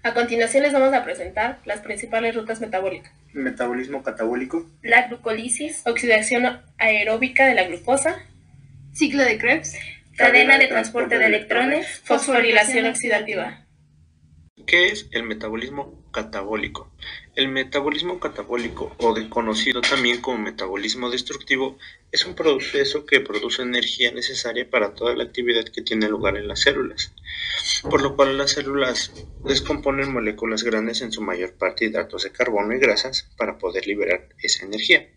A continuación les vamos a presentar las principales rutas metabólicas. Metabolismo catabólico. La glucólisis, oxidación aeróbica de la glucosa. Ciclo de Krebs. Cadena de transporte de electrones. Fosforilación oxidativa. ¿Qué es el metabolismo catabólico? El metabolismo catabólico, o conocido también como metabolismo destructivo, es un proceso que produce energía necesaria para toda la actividad que tiene lugar en las células, por lo cual las células descomponen moléculas grandes, en su mayor parte hidratos de carbono y grasas, para poder liberar esa energía.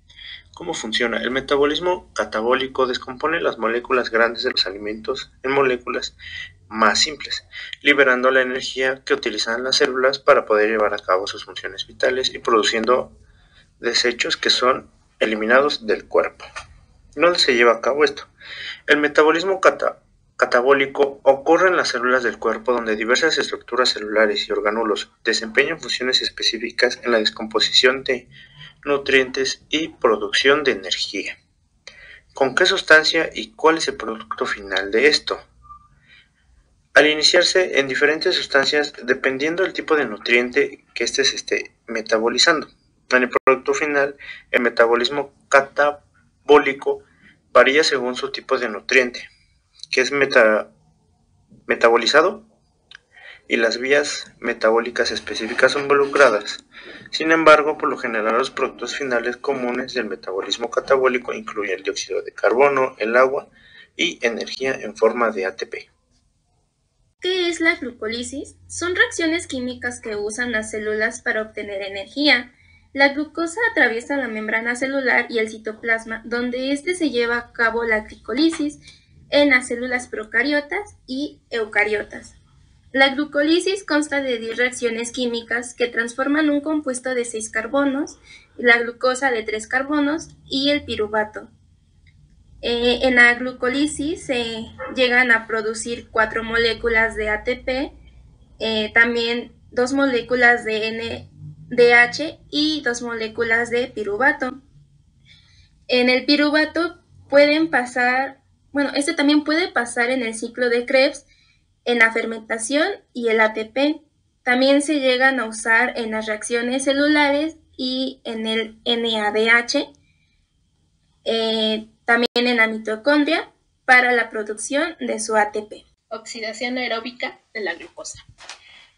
¿Cómo funciona? El metabolismo catabólico descompone las moléculas grandes de los alimentos en moléculas más simples, liberando la energía que utilizan las células para poder llevar a cabo sus funciones vitales y produciendo desechos que son eliminados del cuerpo. ¿Dónde se lleva a cabo esto? El metabolismo catabólico ocurre en las células del cuerpo, donde diversas estructuras celulares y orgánulos desempeñan funciones específicas en la descomposición de nutrientes y producción de energía. ¿Con qué sustancia y cuál es el producto final de esto? Al iniciarse en diferentes sustancias, dependiendo del tipo de nutriente que éste se esté metabolizando. En el producto final, el metabolismo catabólico varía según su tipo de nutriente, que es metabolizado, y las vías metabólicas específicas involucradas. Sin embargo, por lo general, los productos finales comunes del metabolismo catabólico incluyen el dióxido de carbono, el agua y energía en forma de ATP. ¿Qué es la glucólisis? Son reacciones químicas que usan las células para obtener energía. La glucosa atraviesa la membrana celular y el citoplasma, donde se lleva a cabo la glicólisis en las células procariotas y eucariotas. La glucólisis consta de 10 reacciones químicas que transforman un compuesto de 6 carbonos, la glucosa de 3 carbonos y el piruvato. En la glucólisis se llegan a producir 4 moléculas de ATP, también 2 moléculas de NADH y 2 moléculas de piruvato. En el piruvato también puede pasar en el ciclo de Krebs, en la fermentación y el ATP. También se llegan a usar en las reacciones celulares y en el NADH. También en la mitocondria para la producción de su ATP. Oxidación aeróbica de la glucosa.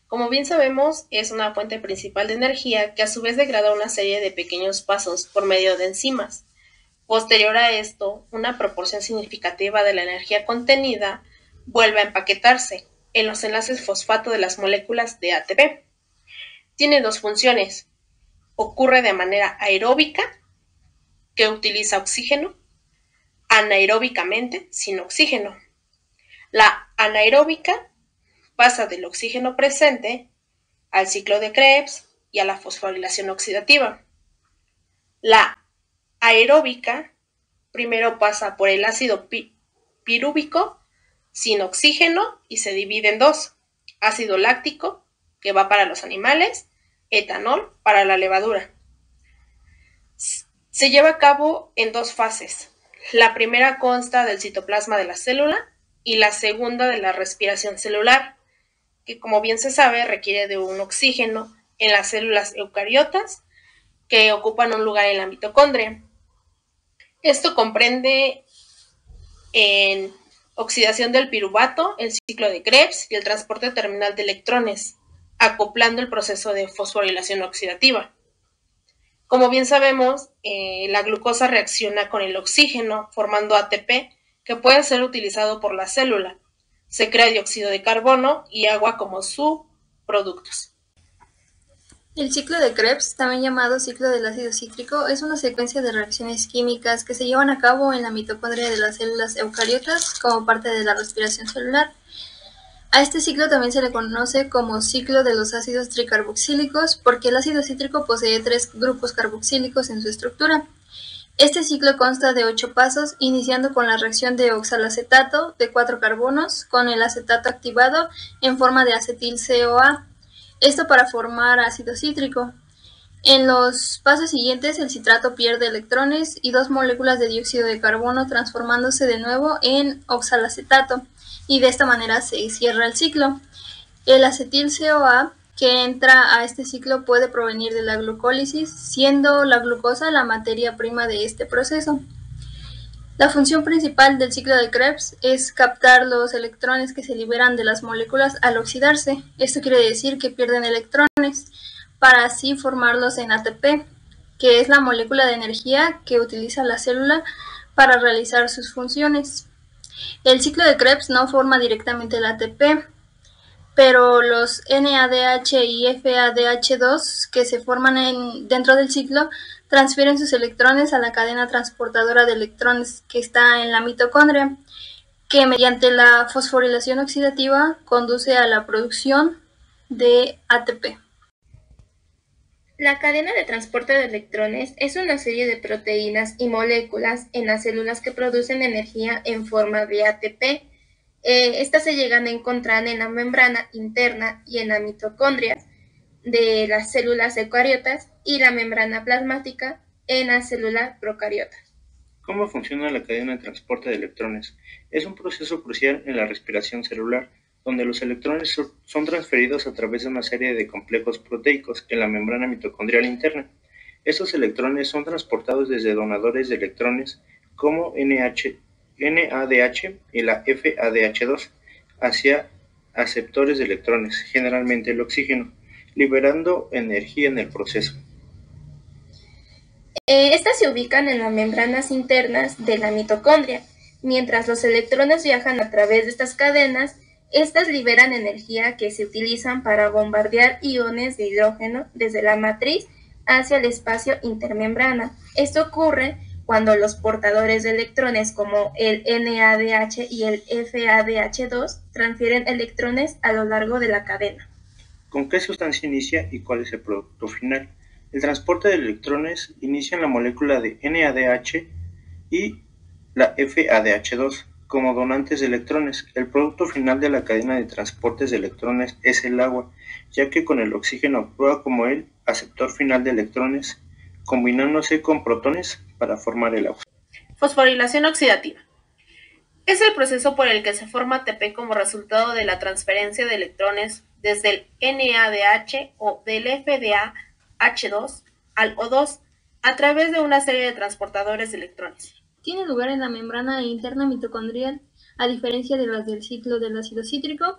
Como bien sabemos, es una fuente principal de energía que a su vez degrada una serie de pequeños pasos por medio de enzimas. Posterior a esto, una proporción significativa de la energía contenida vuelve a empaquetarse en los enlaces fosfato de las moléculas de ATP. Tiene dos funciones. Ocurre de manera aeróbica, que utiliza oxígeno, anaeróbicamente, sin oxígeno. La anaeróbica pasa del oxígeno presente al ciclo de Krebs y a la fosforilación oxidativa. La aeróbica primero pasa por el ácido pirúvico sin oxígeno y se divide en dos: ácido láctico, que va para los animales, etanol para la levadura. Se lleva a cabo en dos fases. La primera consta del citoplasma de la célula y la segunda de la respiración celular, que como bien se sabe requiere de un oxígeno en las células eucariotas que ocupan un lugar en la mitocondria. Esto comprende en oxidación del piruvato, el ciclo de Krebs y el transporte terminal de electrones, acoplando el proceso de fosforilación oxidativa. Como bien sabemos, la glucosa reacciona con el oxígeno formando ATP, que puede ser utilizado por la célula. Se crea dióxido de carbono y agua como subproductos. El ciclo de Krebs, también llamado ciclo del ácido cítrico, es una secuencia de reacciones químicas que se llevan a cabo en la mitocondria de las células eucariotas como parte de la respiración celular. A este ciclo también se le conoce como ciclo de los ácidos tricarboxílicos, porque el ácido cítrico posee 3 grupos carboxílicos en su estructura. Este ciclo consta de 8 pasos, iniciando con la reacción de oxalacetato de 4 carbonos con el acetato activado en forma de acetil-CoA, esto para formar ácido cítrico. En los pasos siguientes, el citrato pierde electrones y 2 moléculas de dióxido de carbono, transformándose de nuevo en oxalacetato, y de esta manera se cierra el ciclo. El acetil-CoA que entra a este ciclo puede provenir de la glucólisis, siendo la glucosa la materia prima de este proceso. La función principal del ciclo de Krebs es captar los electrones que se liberan de las moléculas al oxidarse. Esto quiere decir que pierden electrones para así formarlos en ATP, que es la molécula de energía que utiliza la célula para realizar sus funciones. El ciclo de Krebs no forma directamente el ATP, pero los NADH y FADH2 que se forman dentro del ciclo transfieren sus electrones a la cadena transportadora de electrones que está en la mitocondria, que mediante la fosforilación oxidativa conduce a la producción de ATP. La cadena de transporte de electrones es una serie de proteínas y moléculas en las células que producen energía en forma de ATP. Estas se llegan a encontrar en la membrana interna y en la mitocondria de las células eucariotas y la membrana plasmática en la célula procariota. ¿Cómo funciona la cadena de transporte de electrones? Es un proceso crucial en la respiración celular, donde los electrones son transferidos a través de una serie de complejos proteicos en la membrana mitocondrial interna. Estos electrones son transportados desde donadores de electrones como NADH y la FADH2 hacia aceptores de electrones, generalmente el oxígeno, liberando energía en el proceso. Estas se ubican en las membranas internas de la mitocondria. Mientras los electrones viajan a través de estas cadenas, estas liberan energía que se utilizan para bombardear iones de hidrógeno desde la matriz hacia el espacio intermembrana. Esto ocurre cuando los portadores de electrones como el NADH y el FADH2 transfieren electrones a lo largo de la cadena. ¿Con qué sustancia inicia y cuál es el producto final? El transporte de electrones inicia en la molécula de NADH y la FADH2 como donantes de electrones. El producto final de la cadena de transportes de electrones es el agua, ya que con el oxígeno actúa como el aceptor final de electrones, combinándose con protones para formar el agua. Fosforilación oxidativa. Es el proceso por el que se forma ATP como resultado de la transferencia de electrones desde el NADH o del FADH2 al O2 a través de una serie de transportadores de electrones. Tiene lugar en la membrana interna mitocondrial, a diferencia de las del ciclo del ácido cítrico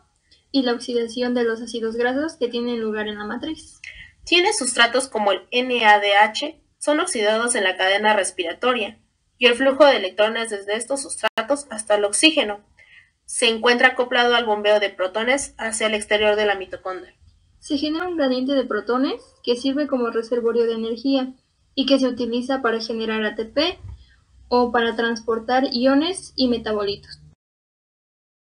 y la oxidación de los ácidos grasos que tienen lugar en la matriz. Tiene sustratos como el NADH, son oxidados en la cadena respiratoria, y el flujo de electrones desde estos sustratos hasta el oxígeno se encuentra acoplado al bombeo de protones hacia el exterior de la mitocondria. Se genera un gradiente de protones que sirve como reservorio de energía y que se utiliza para generar ATP o para transportar iones y metabolitos.